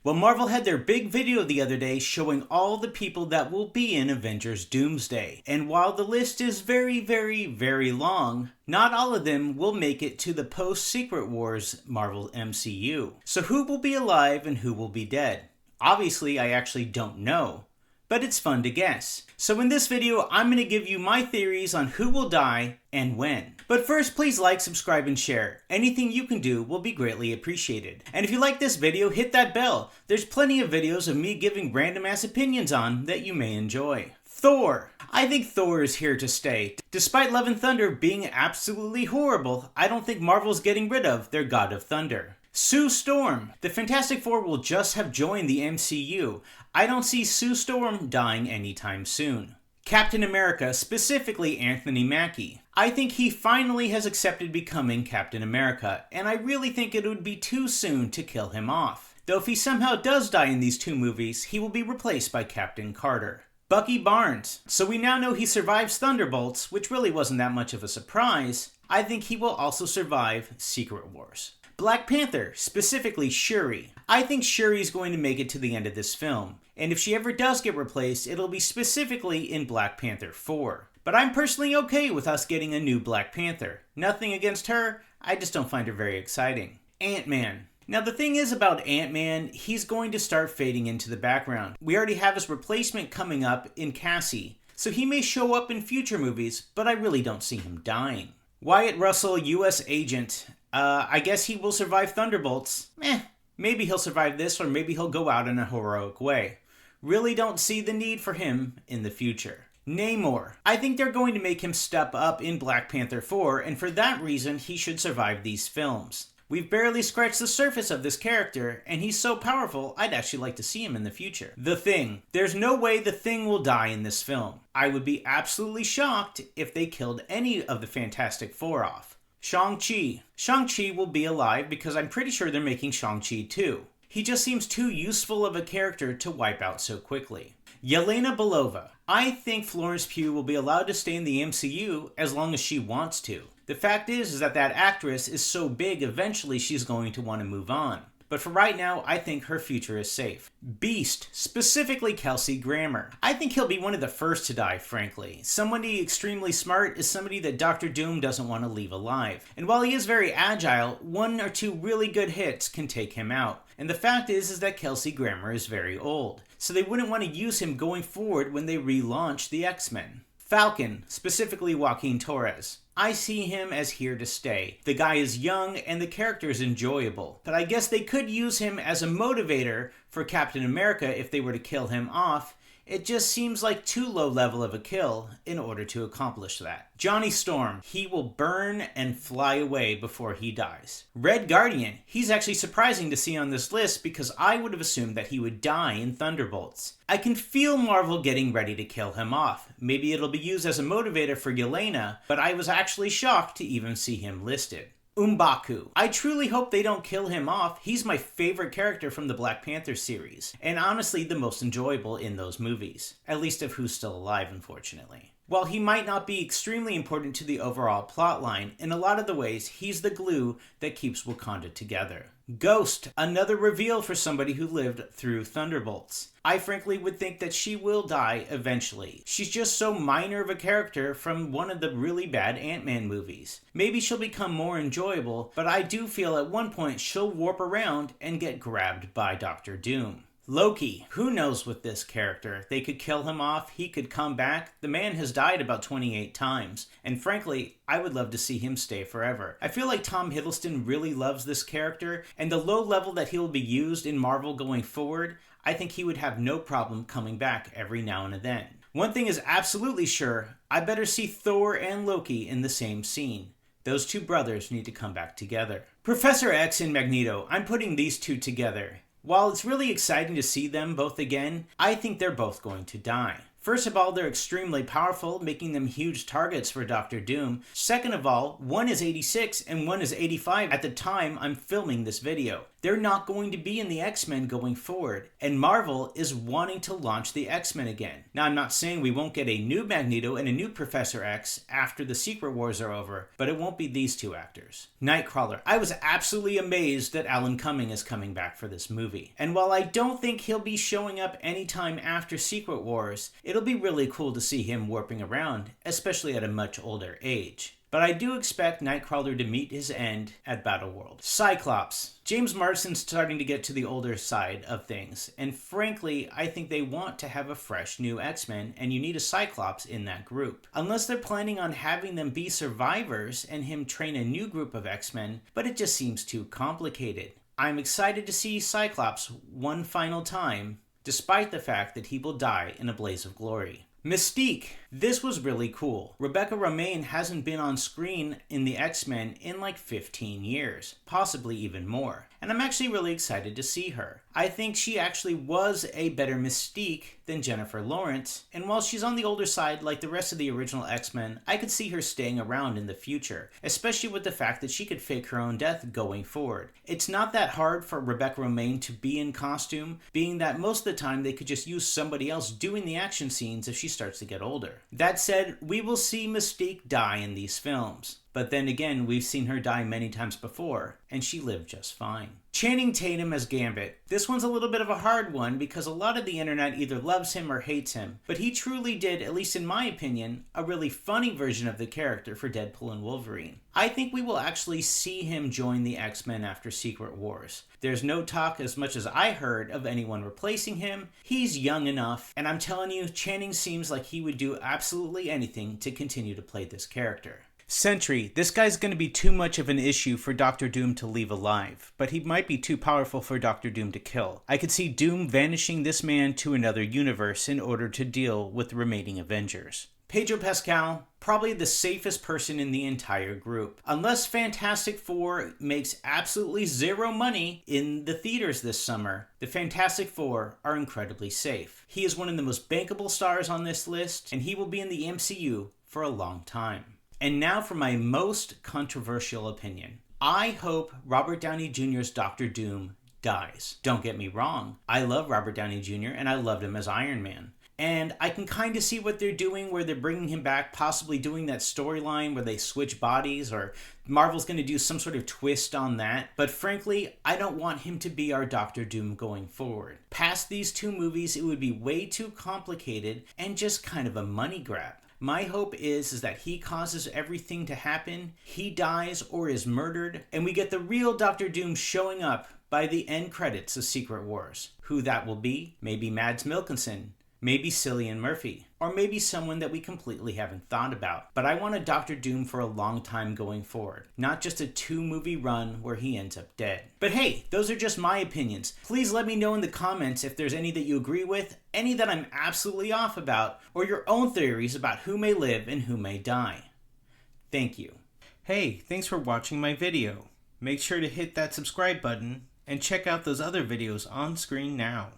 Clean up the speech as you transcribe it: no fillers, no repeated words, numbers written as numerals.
Well, Marvel had their big video the other day showing all the people that will be in Avengers Doomsday. And while the list is very, very, very long, not all of them will make it to the post-Secret Wars Marvel MCU. So who will be alive and who will be dead? Obviously, I actually don't know, but it's fun to guess. So in this video, I'm going to give you my theories on who will die and when. But first, please like, subscribe, and share. Anything you can do will be greatly appreciated. And if you like this video, hit that bell. There's plenty of videos of me giving random ass opinions on that you may enjoy. Thor. I think Thor is here to stay. Despite Love and Thunder being absolutely horrible, I don't think Marvel's getting rid of their God of Thunder. Sue Storm. The Fantastic Four will just have joined the MCU. I don't see Sue Storm dying anytime soon. Captain America, specifically Anthony Mackie. I think he finally has accepted becoming Captain America, and I really think it would be too soon to kill him off. Though if he somehow does die in these two movies, he will be replaced by Captain Carter. Bucky Barnes. So we now know he survives Thunderbolts, which really wasn't that much of a surprise. I think he will also survive Secret Wars. Black Panther, specifically Shuri. I think Shuri's going to make it to the end of this film, and if she ever does get replaced, it'll be specifically in Black Panther 4. But I'm personally okay with us getting a new Black Panther. Nothing against her, I just don't find her very exciting. Ant-Man. Now the thing is about Ant-Man, he's going to start fading into the background. We already have his replacement coming up in Cassie, so he may show up in future movies, but I really don't see him dying. Wyatt Russell, U.S. Agent. I guess he will survive Thunderbolts. Maybe he'll survive this, or maybe he'll go out in a heroic way. Really don't see the need for him in the future. Namor. I think they're going to make him step up in Black Panther 4, and for that reason, he should survive these films. We've barely scratched the surface of this character, and he's so powerful, I'd actually like to see him in the future. The Thing. There's no way the Thing will die in this film. I would be absolutely shocked if they killed any of the Fantastic Four off. Shang-Chi. Shang-Chi will be alive because I'm pretty sure they're making Shang-Chi 2. He just seems too useful of a character to wipe out so quickly. Yelena Belova. I think Florence Pugh will be allowed to stay in the MCU as long as she wants to. The fact is that actress is so big, eventually she's going to want to move on. But for right now, I think her future is safe. Beast, specifically Kelsey Grammer. I think he'll be one of the first to die, frankly. Somebody extremely smart is somebody that Dr. Doom doesn't want to leave alive. And while he is very agile, one or two really good hits can take him out. And the fact is that Kelsey Grammer is very old, so they wouldn't want to use him going forward when they relaunch the X-Men. Falcon, specifically Joaquin Torres. I see him as here to stay. The guy is young and the character is enjoyable, but I guess they could use him as a motivator for Captain America if they were to kill him off. It just seems like too low level of a kill in order to accomplish that. Johnny Storm. He will burn and fly away before he dies. Red Guardian. He's actually surprising to see on this list because I would have assumed that he would die in Thunderbolts. I can feel Marvel getting ready to kill him off. Maybe it'll be used as a motivator for Yelena, but I was actually shocked to even see him listed. M'Baku. I truly hope they don't kill him off. He's my favorite character from the Black Panther series, and honestly the most enjoyable in those movies. At least of who's still alive, unfortunately. While he might not be extremely important to the overall plotline, in a lot of the ways, he's the glue that keeps Wakanda together. Ghost. Another reveal for somebody who lived through Thunderbolts. I frankly would think that she will die eventually. She's just so minor of a character from one of the really bad Ant-Man movies. Maybe she'll become more enjoyable, but I do feel at one point she'll warp around and get grabbed by Dr. Doom. Loki. Who knows with this character? They could kill him off, he could come back. The man has died about 28 times, and frankly, I would love to see him stay forever. I feel like Tom Hiddleston really loves this character, and the low level that he will be used in Marvel going forward, I think he would have no problem coming back every now and then. One thing is absolutely sure, I better see Thor and Loki in the same scene. Those two brothers need to come back together. Professor X and Magneto, I'm putting these two together. While it's really exciting to see them both again, I think they're both going to die. First of all, they're extremely powerful, making them huge targets for Dr. Doom. Second of all, one is 86 and one is 85 at the time I'm filming this video. they're not going to be in the X-Men going forward, and Marvel is wanting to launch the X-Men again. Now, I'm not saying we won't get a new Magneto and a new Professor X after the Secret Wars are over, but it won't be these two actors. Nightcrawler. I was absolutely amazed that Alan Cumming is coming back for this movie. And while I don't think he'll be showing up anytime after Secret Wars, it'll be really cool to see him warping around, especially at a much older age. But I do expect Nightcrawler to meet his end at Battleworld. Cyclops. James Marsden's starting to get to the older side of things, and frankly, I think they want to have a fresh new X-Men, and you need a Cyclops in that group. Unless they're planning on having them be survivors and him train a new group of X-Men, but it just seems too complicated. I'm excited to see Cyclops one final time, despite the fact that he will die in a blaze of glory. Mystique. This was really cool. Rebecca Romijn hasn't been on screen in the X-Men in like 15 years, possibly even more. And I'm actually really excited to see her. I think she actually was a better Mystique than Jennifer Lawrence, and while she's on the older side like the rest of the original X-Men, I could see her staying around in the future, especially with the fact that she could fake her own death going forward. It's not that hard for Rebecca Romijn to be in costume, being that most of the time they could just use somebody else doing the action scenes if she starts to get older. That said, we will see Mystique die in these films. But then again, we've seen her die many times before, and she lived just fine. Channing Tatum as Gambit. This one's a little bit of a hard one because a lot of the internet either loves him or hates him, but he truly did, at least in my opinion, a really funny version of the character for Deadpool and Wolverine. I think we will actually see him join the X-Men after Secret Wars. There's no talk, as much as I heard, of anyone replacing him. He's young enough, and I'm telling you, Channing seems like he would do absolutely anything to continue to play this character. Sentry. This guy's going to be too much of an issue for Doctor Doom to leave alive, but he might be too powerful for Doctor Doom to kill. I could see Doom vanishing this man to another universe in order to deal with the remaining Avengers. Pedro Pascal, probably the safest person in the entire group. Unless Fantastic Four makes absolutely zero money in the theaters this summer, the Fantastic Four are incredibly safe. He is one of the most bankable stars on this list, and he will be in the MCU for a long time. And now for my most controversial opinion. I hope Robert Downey Jr.'s Doctor Doom dies. Don't get me wrong. I love Robert Downey Jr. and I loved him as Iron Man. And I can kind of see what they're doing where they're bringing him back, possibly doing that storyline where they switch bodies, or Marvel's going to do some sort of twist on that. But frankly, I don't want him to be our Doctor Doom going forward. Past these two movies, it would be way too complicated and just kind of a money grab. My hope is that he causes everything to happen, he dies or is murdered, and we get the real Doctor Doom showing up by the end credits of Secret Wars. Who that will be? Maybe Mads Mikkelsen, maybe Cillian Murphy, or maybe someone that we completely haven't thought about. But I want a Doctor Doom for a long time going forward, not just a 2-movie run where he ends up dead. But hey, those are just my opinions. Please let me know in the comments if there's any that you agree with, any that I'm absolutely off about, or your own theories about who may live and who may die. Thank you. Hey, thanks for watching my video. Make sure to hit that subscribe button and check out those other videos on screen now.